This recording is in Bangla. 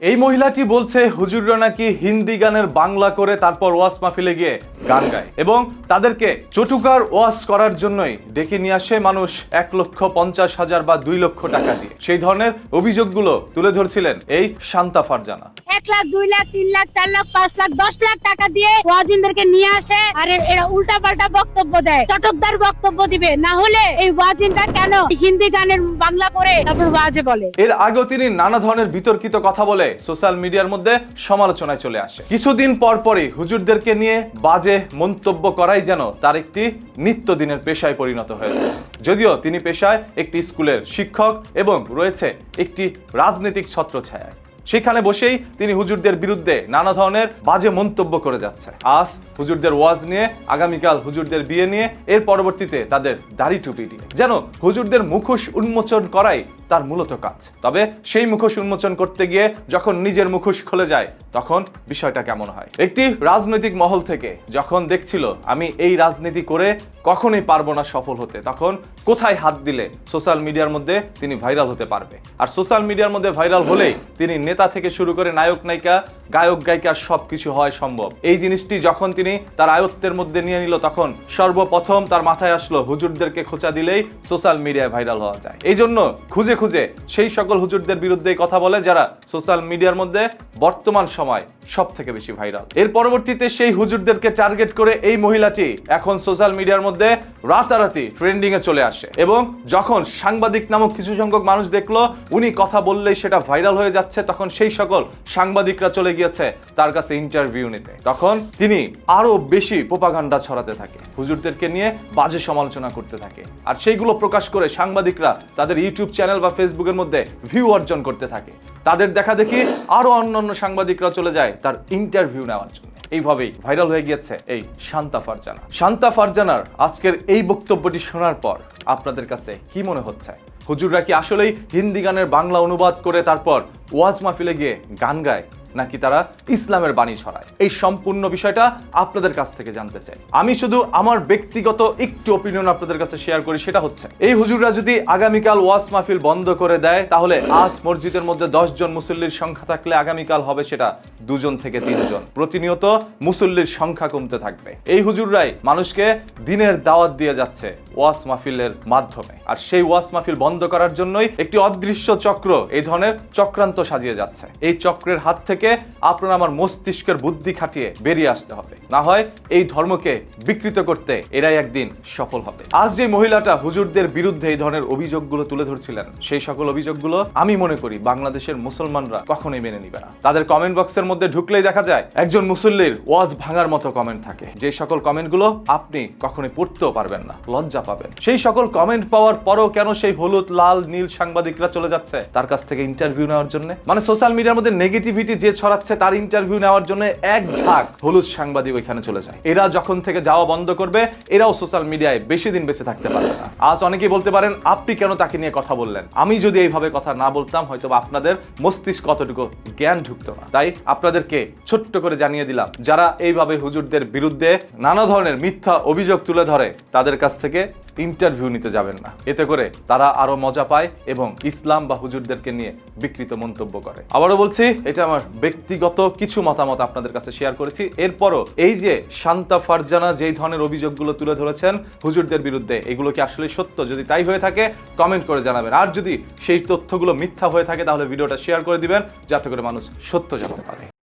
এই মহিলাটি বলছে হুজুররা নাকি হিন্দি গানের বাংলা করে তারপর ওয়াজ মাহফিলে গিয়ে গান গায় এবং তাদেরকে চটুকার ওয়াজ করার জন্যই ডেকে নিয়ে আসে মানুষ 1,50,000 বা 2 লক্ষ টাকা দিয়ে। সেই ধরনের অভিযোগগুলো তুলে ধরছিলেন এই শান্তা ফারজানা। 1 লাখ 2 লাখ 3 লাখ 4 লাখ 5 লাখ 10 লাখ টাকা দিয়ে ওয়াজিনদেরকে নিয়ে আসে আর এরা উল্টা পাল্টা বক্তব্য দেয়, চটকদার বক্তব্য দিবে। না হলে এই ওয়াজিনটা কেন হিন্দি গানের বাংলা করে তারপর ওয়াজে বলে? এর আগেও তিনি নানা ধরনের বিতর্কিত কথা বলে সোশ্যাল মিডিয়ার মধ্যে সমালোচনায় চলে আসে। কিছুদিন পরপরই হুজুরদেরকে নিয়ে বাজে মন্তব্য করাই যেন তার একটি নিত্যদিনের পেশায় পরিণত হয়েছে। যদিও তিনি পেশায় একটি স্কুলের শিক্ষক এবং রয়েছে একটি রাজনৈতিক ছত্রছায়ায়। সেখানে বসেই তিনি হুজুরদের বিরুদ্ধে নানা ধরনের বাজে মন্তব্য করে যাচ্ছে। আজ হুজুরদের ওয়াজ নিয়ে, আগামীকাল হুজুরদের বিয়ে নিয়ে, এর পরবর্তীতে তাদের দাড়ি টুপি নিয়ে, যেন হুজুরদের মুখোশ উন্মোচন করাই তার মূলত কাজ। তবে সেই মুখোশ উন্মোচন করতে গিয়ে যখন নিজের মুখোশ খুলে যায় তখন বিষয়টা কেমন হয়? একটি রাজনৈতিক মহল থেকে যখন দেখছিল আমি এই রাজনীতি করে কখনোই পারবো না সফল হতে, তখন কোথায় হাত দিলে সোশ্যাল মিডিয়ার মধ্যে তিনি ভাইরাল হতে পারবে। আর সোশ্যাল মিডিয়ার মধ্যে ভাইরাল হলেই তিনি নেতা থেকে শুরু করে নায়ক নায়িকা, গায়ক গায়িকা সবকিছু হয় সম্ভব। এই জিনিসটি যখন তিনি তার আয়ত্তের মধ্যে নিয়ে নিল তখন সর্বপ্রথম তার মাথায় আসলো হুজুরদেরকে খোঁচা দিলেই সোশ্যাল মিডিয়ায় ভাইরাল হওয়া যায়। এই জন্য খুঁজে খুঁজে সেই সকল হুজুরদের বিরুদ্ধে কথা বলে যারা সোশ্যাল মিডিয়ার মধ্যে বর্তমান সময় সব থেকে বেশি ভাইরাল। এর পরবর্তীতে সেই হুজুরদেরকে টার্গেট করে এই মহিলাটি এখন সোশ্যাল মিডিয়ার মধ্যে রাতারাতি ট্রেন্ডিং এ চলে আসে এবং যখন সাংবাদিক নামক কিছু সংখ্যক মানুষ দেখলো উনি কথা বললেই সেটা ভাইরাল হয়ে যাচ্ছে, তখন সেই সকল সাংবাদিকরা চলে গিয়েছে তার কাছে ইন্টারভিউ নিতে। তখন তিনি আরো বেশি প্রোপাগান্ডা ছড়াতে থাকে, হুজুরদেরকে নিয়ে বাজে সমালোচনা করতে থাকে। আর সেইগুলো প্রকাশ করে সাংবাদিকরা তাদের ইউটিউব চ্যানেল বা ফেসবুকের মধ্যে ভিউ অর্জন করতে থাকে। তাদের দেখা দেখি আরো অন্যান্য সাংবাদিকরা চলে যায় তার ইন্টারভিউ নেওয়ার জন্য। এইভাবেই ভাইরাল হয়ে গিয়েছে এই শান্তা ফারজানা। শান্তা ফারজানার আজকের এই বক্তব্যটি শোনার পর আপনাদের কাছে কি মনে হচ্ছে? হুজুররা কি আসলেই হিন্দি গানের বাংলা অনুবাদ করে তারপর ওয়াজ মাহফিলে গিয়ে গান গায়, নাকি তারা ইসলামের বাণী ছড়ায়? এই সম্পূর্ণ বিষয়টা আপনাদের কাছ থেকে জানতে চাই। আমি শুধু আমার ব্যক্তিগত একটু অপিনিয়ন আপনাদের কাছে শেয়ার করি, সেটা হচ্ছে এই হুজুররা যদি আগামীকাল ওয়াজ মাহফিল বন্ধ করে দেয় তাহলে আজ মসজিদের মধ্যে 10 জন মুসল্লির সংখ্যা থাকলে আগামীকাল হবে সেটা 2 জন থেকে 3 জন। প্রতিনিয়ত মুসল্লির সংখ্যা কমতে থাকবে। এই হুজুররাই মানুষকে দিনের দাওয়াত দিয়ে যাচ্ছে ওয়াজ মাহফিলের মাধ্যমে। আর সেই ওয়াজ মাহফিল বন্ধ করার জন্যই একটি অদৃশ্য চক্র এই ধরনের চক্রান্ত সাজিয়ে যাচ্ছে। এই চক্রের হাত থেকে আপনার আমার মস্তিষ্কের বুদ্ধি খাটিয়ে বেরিয়ে আসতে হবে, না হয় এই ধর্মকে বিকৃত করতে এরাই একদিন সফল হবে। আজ যে মহিলাটা হুজুরদের বিরুদ্ধে এই ধরনের অভিযোগগুলো তুলে ধরছিলেন, সেই সকল অভিযোগগুলো আমি মনে করি বাংলাদেশের মুসলমানরা কখনোই মেনে নিবে না। তাদের কমেন্ট বক্সের মধ্যে ঢুকলেই দেখা যায় একজন মুসল্লির ওয়াজ ভাঙার মতো কমেন্ট থাকে, যে সকল কমেন্টগুলো আপনি কখনোই পড়তেও পারবেন না, লজ্জা পাবেন। সেই সকল কমেন্ট পাওয়ার পরও কেন সেই হলুদ লাল নীল সাংবাদিকরা চলে যাচ্ছে তার কাছ থেকে ইন্টারভিউ নেওয়ার জন্য? মানে সোশ্যাল মিডিয়ার মধ্যে নেগেটিভিটি যে ছড়াচ্ছে তার ইন্টারভিউ নেওয়ার জন্য এক ঝাঁক হলুদ সাংবাদিক ওইখানে চলে যায়। এরা যখন থেকে যাওয়া বন্ধ করবে এরাও সোশ্যাল মিডিয়ায় বেশি দিন বেঁচে থাকতে পারবে না। আজ অনেকেই বলতে পারেন আপনি কেন তাকে নিয়ে কথা বললেন? আমি যদি এইভাবে কথা না বলতাম হয়তো আপনাদের মস্তিষ্ক কতটুকু জ্ঞান ঢুকতো না। তাই আপনাদেরকে ছোট্ট করে জানিয়ে দিলাম, যারা এইভাবে হুজুরদের বিরুদ্ধে নানা ধরনের মিথ্যা অভিযোগ তুলে ধরে তাদের কাছ থেকে ইন্টারভিউ নিতে যাবেন না। এতে করে তারা আরো মজা পায় এবং ইসলাম বা হুজুরদেরকে নিয়ে বিকৃত মন্তব্য করে। আবারও বলছি, এটা আমার ব্যক্তিগত কিছু মতামত আপনাদের কাছে শেয়ার করেছি। এরপরও এই যে শান্তা ফারজানা যেই ধরনের অভিযোগগুলো তুলে ধরেছেন হুজুরদের বিরুদ্ধে, এগুলো কি আসলে সত্য? যদি তাই হয়ে থাকে কমেন্ট করে জানাবেন। আর যদি সেই তথ্যগুলো মিথ্যা হয়ে থাকে তাহলে ভিডিওটা শেয়ার করে দিবেন যাতে করে মানুষ সত্য জানতে পারে।